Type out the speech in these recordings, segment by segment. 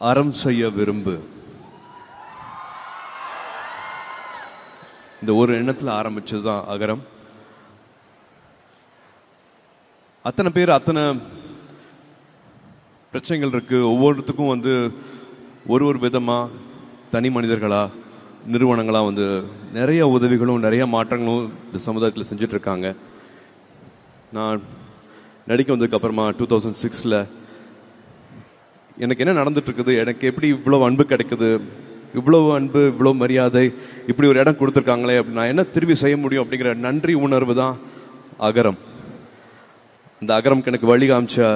அறம் செய்ய விரும்பு. இந்த ஒரு எண்ணத்தில் ஆரம்பிச்சதுதான் அகரம். அத்தனை பேர் அத்தனை பிரச்சனைகள் இருக்கு. ஒவ்வொருத்துக்கும் வந்து ஒரு ஒரு விதமா தனி மனிதர்களா நிறுவனங்களா வந்து நிறைய உதவிகளும் நிறைய மாற்றங்களும் இந்த சமுதாயத்தில் செஞ்சுட்டு இருக்காங்க. நான் நடிக்க வந்ததுக்கு அப்புறமா 2006 எனக்கு என்ன நடந்துட்டு இருக்குது, எனக்கு எப்படி இவ்வளோ அன்பு கிடைக்குது, இவ்வளோ அன்பு இவ்வளோ மரியாதை, இப்படி ஒரு இடம் கொடுத்துருக்காங்களே, அப்படி நான் என்ன திரும்பி செய்ய முடியும் அப்படிங்கிற நன்றி உணர்வு தான் அகரம். அந்த அகரம்க்கு எனக்கு வழி காமிச்ச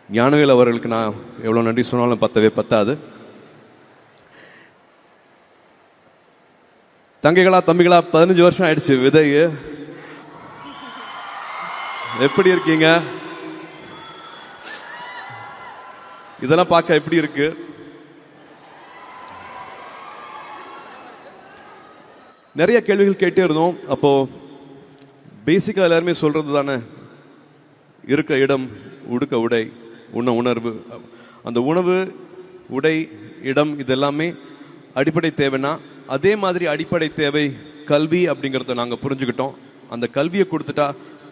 ஞானவேல் அவர்களுக்கு நான் எவ்வளோ நன்றி சொன்னாலும் பத்தவே பத்தாது. தங்கைகளா தம்பிகளா 15 வருஷம் ஆயிடுச்சு விதை. எப்படி இருக்கீங்க? இதெல்லாம் பார்க்க எப்படி இருக்கு? நிறைய கேள்விகள் கேட்டே இருந்தோம். அப்போ பேசிக்கா எல்லாருமே சொல்றது தானே, இருக்க இடம், உடுக்க உடை, உண்ண உணர்வு. அந்த உணவு, உடை, இடம் இதெல்லாமே அடிப்படை தேவைன்னா அதே மாதிரி அடிப்படை தேவை கல்வி அப்படிங்கிறத நாங்கள் புரிஞ்சுக்கிட்டோம். அந்த கல்வியை கொடுத்துட்டா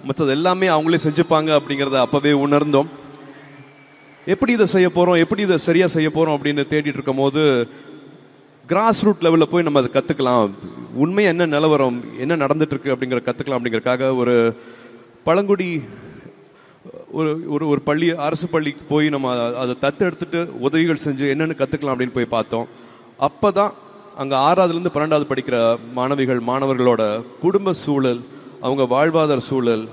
மற்றது எல்லாமே அவங்களே செஞ்சுப்பாங்க அப்படிங்கிறத அப்பவே உணர்ந்தோம். எப்படி இதை செய்ய போறோம், எப்படி இதை சரியா செய்ய போறோம் அப்படின்னு தேடிட்டு இருக்கும் போது கிராஸ் ரூட் லெவலில் போய் நம்ம அதை கற்றுக்கலாம், உண்மையை என்ன நிலவரம், என்ன நடந்துட்டு இருக்கு அப்படிங்கிற கற்றுக்கலாம் அப்படிங்கிறதுக்காக ஒரு பழங்குடி ஒரு ஒரு பள்ளி, அரசு பள்ளிக்கு போய் நம்ம அதை தத்தெடுத்துட்டு உதவிகள் செஞ்சு என்னென்னு கற்றுக்கலாம் அப்படின்னு போய் பார்த்தோம். அப்போ தான் அங்கே 6ஆவதுலேருந்து 12ஆவது படிக்கிற மாணவர்களோட குடும்ப சூழல், அவங்க வாழ்வாதார சூழல்,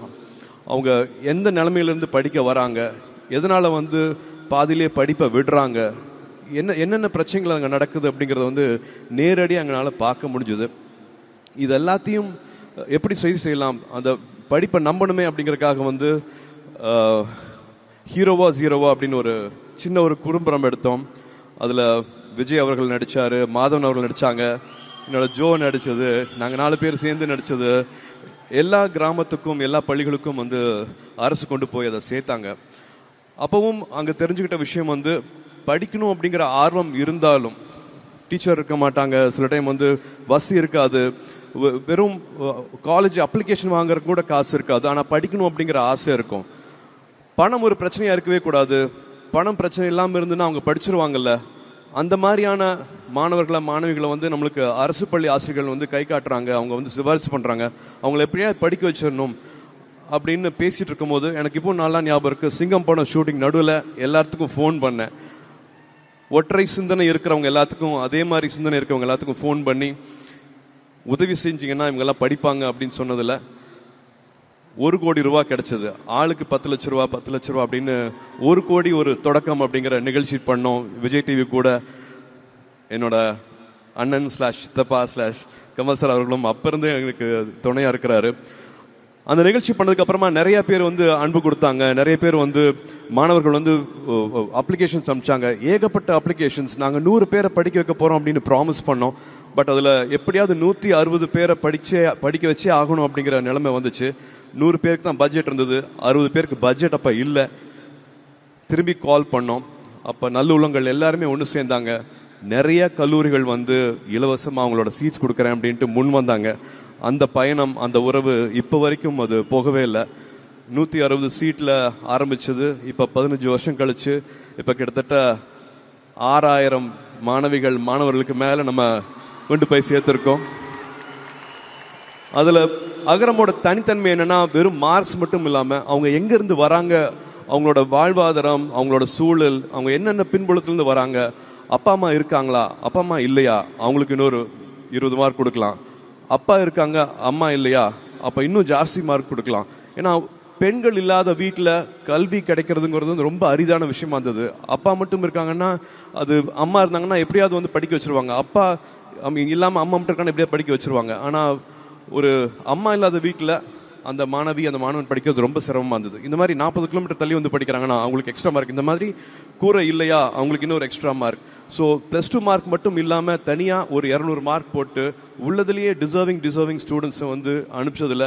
அவங்க எந்த நிலைமையிலேருந்து படிக்க வராங்க, எதனால் வந்து பாதியிலே படிப்பை விடுறாங்க, என்னென்ன பிரச்சனைகள் அங்கே நடக்குது அப்படிங்கிறத வந்து நேரடியாக அங்களால் பார்க்க முடிஞ்சுது. இது எல்லாத்தையும் எப்படி செய்யலாம், அந்த படிப்பை நம்பணுமே அப்படிங்கிறதுக்காக வந்து ஹீரோவா ஜீரோவா அப்படின்னு ஒரு சின்ன ஒரு குறும்படம் எடுத்தோம். அதில் விஜய் அவர்கள் நடித்தார், மாதவன் அவர்கள் நடித்தாங்க, என்னோட ஜோ நடித்தது, நாங்கள் 4 பேர் சேர்ந்து நடித்தது. எல்லா கிராமத்துக்கும் எல்லா பள்ளிகளுக்கும் வந்து அரசு கொண்டு போய் அதை சேர்த்தாங்க. அப்பவும் அங்கே தெரிஞ்சுக்கிட்ட விஷயம் வந்து படிக்கணும் அப்படிங்கிற ஆர்வம் இருந்தாலும் டீச்சர் இருக்க மாட்டாங்க, சில டைம் வந்து பஸ் இருக்காது, வெறும் காலேஜ் அப்ளிகேஷன் வாங்குறதுக்கு கூட காசு இருக்காது, ஆனால் படிக்கணும் அப்படிங்கிற ஆசை இருக்கும். பணம் ஒரு பிரச்சனையாக இருக்கவே கூடாது, பணம் பிரச்சனை இல்லாமல் இருந்துன்னா அவங்க படிச்சிருவாங்கல்ல. அந்த மாதிரியான மாணவர்களை மாணவிகளை வந்து நம்மளுக்கு அரசு பள்ளி ஆசிரியர்கள் வந்து கை காட்டுறாங்க, அவங்க வந்து சிபாரிசு பண்ணுறாங்க, அவங்கள எப்படியா படிக்க வச்சிடணும் அப்படின்னு பேசிட்டு இருக்கும்போது எனக்கு இப்போ நல்லா ஞாபகம் இருக்குது. சிங்கம் படம் ஷூட்டிங் நடுவில் எல்லாத்துக்கும் ஃபோன் பண்ணேன். ஒற்றை சிந்தனை இருக்கிறவங்க எல்லாத்துக்கும், அதே மாதிரி சிந்தனை இருக்கிறவங்க எல்லாத்துக்கும் ஃபோன் பண்ணி உதவி செஞ்சீங்கன்னா இவங்கெல்லாம் படிப்பாங்க அப்படின்னு சொன்னதில் 1 கோடி ரூபா கிடைச்சது. ஆளுக்கு 10 லட்ச ரூபா 10 லட்ச ரூபா அப்படின்னு 1 கோடி ஒரு தொடக்கம் அப்படிங்கிற நிகழ்ச்சி பண்ணோம். விஜய் டிவி கூட என்னோட அண்ணன் /சித்தப்பா கமல் சார் அவர்களும் அப்ப இருந்து எங்களுக்கு துணையா இருக்கிறாரு. அந்த நிகழ்ச்சி பண்ணதுக்கு அப்புறமா நிறைய பேர் வந்து அன்பு கொடுத்தாங்க, நிறைய பேர் வந்து மாணவர்கள் வந்து அப்ளிகேஷன்ஸ் அனுப்பிச்சாங்க, ஏகப்பட்ட அப்ளிகேஷன்ஸ். நாங்கள் 100 பேரை படிக்க வைக்க போறோம் அப்படின்னு ப்ராமிஸ் பண்ணோம். பட் அதில் எப்படியாவது 160 பேரை படிக்க வச்சே ஆகணும் அப்படிங்கிற நிலைமை வந்துச்சு. 100 பேருக்கு தான் பட்ஜெட் இருந்தது, 60 பேருக்கு பட்ஜெட் அப்போ இல்லை. திரும்பி கால் பண்ணோம். அப்போ நல்லுள்ளங்கள் எல்லாருமே ஒன்று சேர்ந்தாங்க. நிறைய கல்லூரிகள் வந்து இலவசமாக அவங்களோட சீட்ஸ் கொடுக்குறேன் அப்படின்ட்டு முன் வந்தாங்க. அந்த பயணம், அந்த உறவு இப்போ வரைக்கும் அது போகவே இல்லை. 160 சீட்டில் ஆரம்பிச்சது இப்போ 15 வருஷம் கழிச்சு இப்போ கிட்டத்தட்ட 6000 மாணவர்களுக்கு மேலே நம்ம கொண்டு போய் சேர்த்துருக்கோம். அதில் அகரமோட தனித்தன்மை என்னன்னா, வெறும் மார்க்ஸ் மட்டும் இல்லாமல் அவங்க எங்கேருந்து வராங்க, அவங்களோட வாழ்வாதாரம், அவங்களோட சூழல், அவங்க என்னென்ன பின்புலத்துலேருந்து வராங்க, அப்பா அம்மா இருக்காங்களா, அப்பா அம்மா இல்லையா, அவங்களுக்கு இன்னொரு 20 மார்க் கொடுக்கலாம், அப்பா இருக்காங்க அம்மா இல்லையா, அப்போ இன்னும் ஜாஸ்தி மார்க் கொடுக்கலாம். ஏன்னா பெண்கள் இல்லாத வீட்டில் கல்வி கிடைக்கிறதுங்கிறது ரொம்ப அரிதான விஷயமா இருந்தது. அப்பா மட்டும் இருக்காங்கன்னா, அது அம்மா இருந்தாங்கன்னா எப்படியாவது வந்து படிக்க வச்சிருவாங்க, அப்பா இல்லாமல் அம்மா மட்டும் இருக்காங்கன்னா எப்படியாவது படிக்க வச்சிருவாங்க. ஆனால் ஒரு அம்மா இல்லாத வீட்டில் அந்த மாணவன் படிக்கிறது ரொம்ப சிரமமாக இருந்தது. இந்த மாதிரி 40 கிலோமீட்டர் தள்ளி வந்து படிக்கிறாங்கன்னா அவங்களுக்கு எக்ஸ்ட்ரா மார்க், இந்த மாதிரி கூரை இல்லையா அவங்களுக்கு இன்னொரு எக்ஸ்ட்ரா மார்க். ஸோ +2 மார்க் மட்டும் இல்லாமல் தனியாக ஒரு 200 மார்க் போட்டு உள்ளதுலேயே டிசர்விங் ஸ்டூடெண்ட்ஸை வந்து அனுப்பிச்சதில்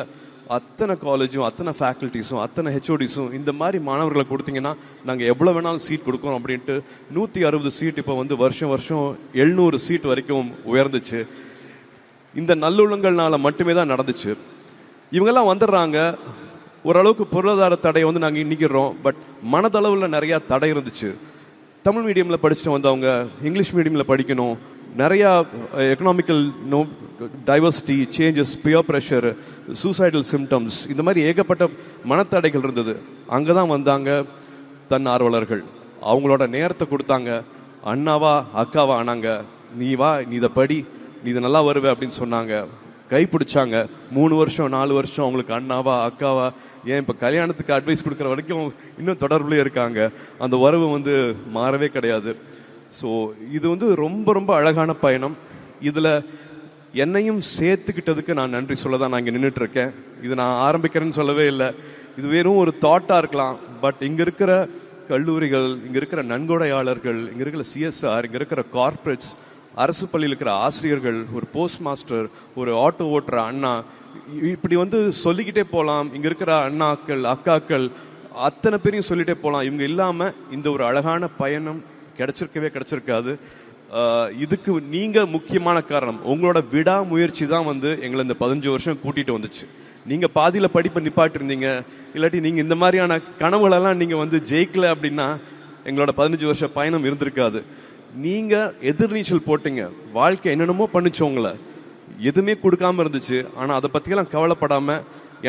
அத்தனை காலேஜும் அத்தனை ஃபேக்கல்ட்டிஸும் அத்தனை ஹெச்ஓடிஸும் இந்த மாதிரி மாணவர்களை கொடுத்தீங்கன்னா நாங்கள் எவ்வளோ வேணாலும் சீட் கொடுக்குறோம் அப்படின்ட்டு 160 சீட் இப்போ வந்து வருஷம் 700 சீட் வரைக்கும் உயர்ந்துச்சு. இந்த நல்லுள்ளங்கள்னால மட்டுமே தான் நடந்துச்சு. இவங்கெல்லாம் வந்துடுறாங்க, ஓரளவுக்கு பொருளாதார தடையை வந்து நாங்கள் இன்னிக்கிறோம். பட் மனதளவில் நிறையா தடை இருந்துச்சு. தமிழ் மீடியமில் படிச்சுட்டு வந்தவங்க இங்கிலீஷ் மீடியமில் படிக்கணும், நிறையா economical diversity changes, peer pressure, suicidal symptoms, இந்த மாதிரி ஏகப்பட்ட மனத்தடைகள் இருந்தது. அங்கே தான் வந்தாங்க தன்னார்வலர்கள். அவங்களோட நேரத்தை கொடுத்தாங்க, அண்ணாவா அக்காவா ஆனாங்க. நீ வா, நீ இதை படி, நீ இதை நல்லா வருவே அப்படின்னு சொன்னாங்க. கைப்பிடிச்சாங்க. 3 வருஷம் 4 வருஷம் அவங்களுக்கு அண்ணாவா அக்காவா, ஏன் இப்போ கல்யாணத்துக்கு அட்வைஸ் கொடுக்குற வரைக்கும் இன்னும் தொடர்புலேயே இருக்காங்க. அந்த உறவு வந்து மாறவே கிடையாது. ஸோ இது வந்து ரொம்ப ரொம்ப அழகான பயணம். இதில் என்னையும் சேர்த்துக்கிட்டதுக்கு நான் நன்றி சொல்ல தான் நான் இங்கே நின்றுட்டு இருக்கேன். இது நான் ஆரம்பிக்கிறேன்னு சொல்லவே இல்லை. இது வெறும் ஒரு தாட்டாக இருக்கலாம். பட் இங்கே இருக்கிற கல்லூரிகள், இங்கே இருக்கிற நன்கொடையாளர்கள், இங்கே இருக்கிற சிஎஸ்ஆர், இங்கே இருக்கிற கார்ப்பரேட்ஸ், அரசு பள்ளியில் இருக்கிற ஆசிரியர்கள், ஒரு போஸ்ட் மாஸ்டர், ஒரு ஆட்டோ ஓட்டுற அண்ணா, இப்படி வந்து சொல்லிக்கிட்டே போகலாம். இங்கே இருக்கிற அண்ணாக்கள் அக்காக்கள் அத்தனை பேரையும் சொல்லிட்டே போகலாம். இவங்க இல்லாமல் இந்த ஒரு அழகான பயணம் கிடைச்சிருக்காது. இதுக்கு நீங்க முக்கியமான காரணம். உங்களோட விடாமுயற்சி தான் வந்து எங்களை இந்த 15 வருஷம் கூட்டிட்டு வந்துச்சு. நீங்க பாதியில படிப்பை நிப்பாட்டி இருந்தீங்க, இல்லாட்டி நீங்க இந்த மாதிரியான கனவுகளெல்லாம் நீங்க வந்து ஜெயிக்கல அப்படின்னா எங்களோட 15 வருஷ பயணம் இருந்திருக்காது. நீங்க எதிர்நீச்சல் போட்டீங்க. வாழ்க்கை என்னென்னமோ பண்ணிச்சு, உங்களை எதுவுமே கொடுக்காம இருந்துச்சு. ஆனா அதை பத்தியெல்லாம் கவலைப்படாம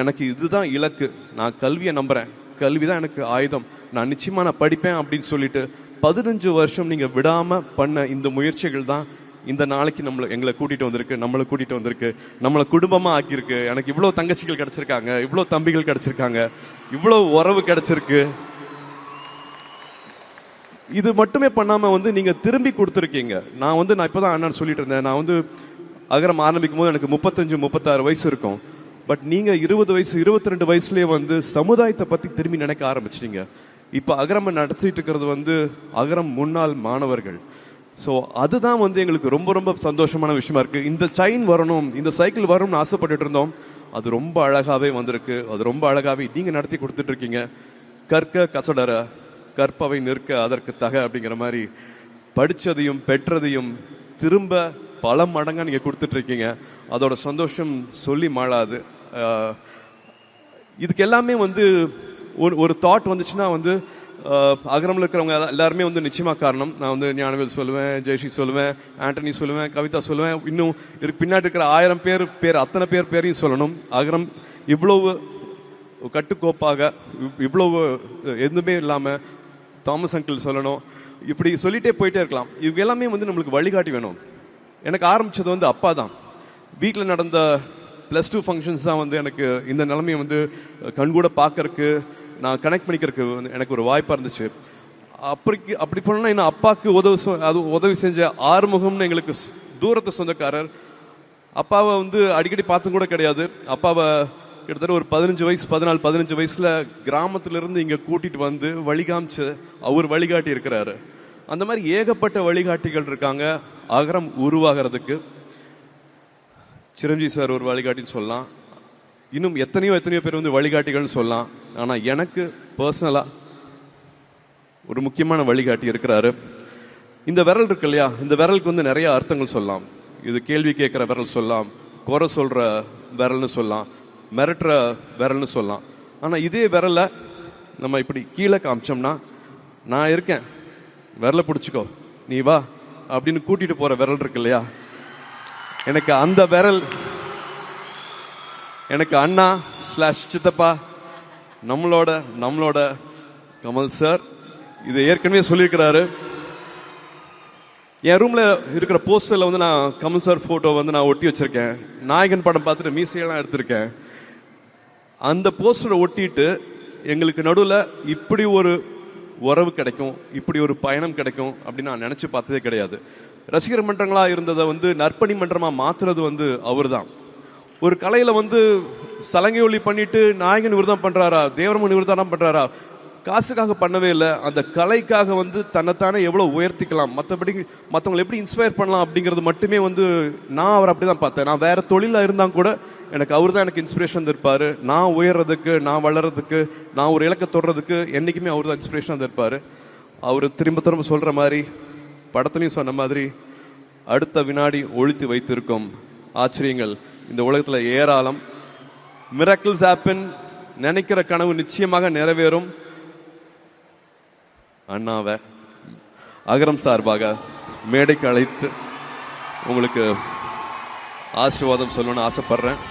எனக்கு இதுதான் இலக்கு, நான் கல்வியை நம்புறேன், கல்விதான் எனக்கு ஆயுதம், நான் நிச்சயமா நான் படிப்பேன் அப்படின்னு சொல்லிட்டு 15 வருஷம் நீங்க விடாம பண்ண இந்த முயற்சிகள் தான் இந்த நாளைக்கு எங்களை கூட்டிட்டு வந்திருக்கு, நம்மளை கூட்டிட்டு வந்திருக்கு, நம்மளை குடும்பமா ஆக்கியிருக்கு. எனக்கு இவ்வளவு தங்கச்சிகள் கிடைச்சிருக்காங்க, இவ்வளவு தம்பிகள் கிடைச்சிருக்காங்க, இவ்வளவு உறவு கிடைச்சிருக்கு. இது மட்டுமே பண்ணாம வந்து நீங்க திரும்பி கொடுத்துருக்கீங்க. நான் இப்பதான் அண்ணன் சொல்லிட்டு இருந்தேன், நான் வந்து அகரம் ஆரம்பிக்கும் போது எனக்கு 35-36 வயசு இருக்கும். பட் நீங்க 20 வயசு 22 வயசுலயே வந்து சமுதாயத்தை பத்தி திரும்பி நினைக்க ஆரம்பிச்சிட்டீங்க. இப்ப அகரம் நடத்திட்டு இருக்கிறது வந்து அகரம் முன்னாள் மாணவர்கள். ஸோ அதுதான் வந்து எங்களுக்கு ரொம்ப ரொம்ப சந்தோஷமான விஷயமா இருக்கு. இந்த செயின் வரணும், இந்த சைக்கிள் வரணும்னு ஆசைப்பட்டுட்டு இருந்தோம். அது ரொம்ப அழகாவே வந்திருக்கு. அது ரொம்ப அழகாவே நீங்க நடத்தி கொடுத்துட்டு இருக்கீங்க. கற்க கசடர கற்பவை நிற்க அதற்கு தக அப்படிங்கிற மாதிரி படிச்சதையும் பெற்றதையும் திரும்ப பல மடங்கா நீங்க கொடுத்துட்டு இருக்கீங்க. அதோட சந்தோஷம் சொல்லி மாளாது. இதுக்கு எல்லாமே வந்து ஒரு தாட் வந்துச்சுன்னா வந்து அகரம்ல இருக்கிறவங்க எல்லாருமே வந்து நிச்சயமா காரணம். நான் வந்து ஞானவேல் சொல்லுவேன், ஜெயஸ்ரீ சொல்லுவேன், ஆண்டனி சொல்லுவேன், கவிதா சொல்லுவேன், இன்னும் பின்னாடி இருக்கிற 1000 பேர் அத்தனை பேரையும் சொல்லணும். அகரம் இவ்வளவு கட்டுக்கோப்பாக, இவ்வளவு எதுவுமே இல்லாம தாமஸ் அங்கிள் சொல்லணும். இப்படி சொல்லிட்டே போயிட்டே இருக்கலாம். இவங்க எல்லாமே வந்து நம்மளுக்கு வழிகாட்டி வேணும். எனக்கு ஆரம்பிச்சது வந்து அப்பா தான். வீட்டில் நடந்த +2 ஃபங்க்ஷன்ஸ் தான் வந்து எனக்கு இந்த நிலைமையை வந்து கண்கூட பார்க்கறதுக்கு, நான் கனெக்ட் பண்ணிக்கிறதுக்கு எனக்கு ஒரு வாய்ப்பாக இருந்துச்சு. அப்படி பண்ணா இன்னும் அப்பாவுக்கு உதவி செஞ்ச ஆறுமுகம்னு எங்களுக்கு தூரத்து சொந்தக்காரர். அப்பாவை வந்து அடிக்கடி பார்த்து கூட கிடையாது. அப்பாவை கிட்டத்தட்ட ஒரு 14-15 வயசுல கிராமத்திலிருந்து இங்க கூட்டிட்டு வந்து வழிகாமிச்சு அவர் வழிகாட்டி இருக்கிறாரு. அந்த மாதிரி ஏகப்பட்ட வழிகாட்டிகள் இருக்காங்க அகரம் உருவாகிறதுக்கு. சிரஞ்சீவி சார் ஒரு வழிகாட்டின்னு சொல்லலாம். இன்னும் எத்தனையோ பேர் வந்து வழிகாட்டிகள்னு சொல்லலாம். ஆனா எனக்கு பர்சனலா ஒரு முக்கியமான வழிகாட்டி இருக்கிறாரு. இந்த விரல் இருக்கு இல்லையா, இந்த விரலுக்கு வந்து நிறைய அர்த்தங்கள் சொல்லலாம். இது கேள்வி கேட்கிற விரல் சொல்லலாம், குறை சொல்ற விரல்னு சொல்லலாம், மிரட்டுற விரல்னு சொல்லலாம். ஆனா இதே விரல நம்ம இப்படி கீழே காமிச்சோம்னா, நான் இருக்கேன், விரலை பிடிச்சிக்கோ, நீ வா அப்படின்னு கூட்டிட்டு போற விரல் இருக்கு இல்லையா, எனக்கு அந்த விரல், எனக்கு அண்ணா /சித்தப்பா நம்மளோட கமல் சார் இது ஏற்கனவே சொல்லியிருக்கிறாரு. என் ரூம்ல இருக்கிற போஸ்டர்ல வந்து நான் கமல் சார் போட்டோ வந்து நான் ஒட்டி வச்சிருக்கேன். நாயகன் படம் பார்த்துட்டு மீசையெல்லாம் எடுத்திருக்கேன். அந்த போஸ்டரை ஒட்டிட்டு எங்களுக்கு நடுவில் இப்படி ஒரு உறவு கிடைக்கும், இப்படி ஒரு பயணம் கிடைக்கும் அப்படின்னு நான் நினைச்சு பார்த்ததே கிடையாது. ரசிகர் மன்றங்களா இருந்ததை வந்து நற்பணி மன்றமா மாத்துறது வந்து அவர் தான். ஒரு கலையில வந்து சலங்கை ஒளி பண்ணிட்டு நாயகன் இவர் தான் பண்றாரா, தேவரமன் இவர் தான் பண்றாரா, காசுக்காக பண்ணவே இல்லை. அந்த கலைக்காக வந்து தன்னைத்தானே எவ்வளவு உயர்த்திக்கலாம், மற்றவங்களை எப்படி இன்ஸ்பயர் பண்ணலாம் அப்படிங்கிறது மட்டுமே வந்து நான் அவர் அப்படிதான் பார்த்தேன். நான் வேற தொழிலா இருந்தா கூட எனக்கு அவர் தான் எனக்கு இன்ஸ்பிரேஷன் இருப்பாரு. நான் உயர்றதுக்கு, நான் வளர்றதுக்கு, நான் ஒரு இலக்கை தொடுறதுக்கு என்னைக்குமே அவர் தான் இன்ஸ்பிரேஷன் இருப்பாரு. அவர் திரும்ப திரும்ப சொல்ற மாதிரி, படத்துலையும் சொன்ன மாதிரி, அடுத்த வினாடி ஒழித்து வைத்திருக்கும் ஆச்சரியங்கள் இந்த உலகத்துல ஏராளம். Miracles happen. நினைக்கிற கனவு நிச்சயமாக நிறைவேறும். அண்ணாவை அகரம் சார்பாக மேடைக்கு அழைத்து உங்களுக்கு ஆசீர்வாதம் சொல்லணும்னு ஆசைப்படுறேன்.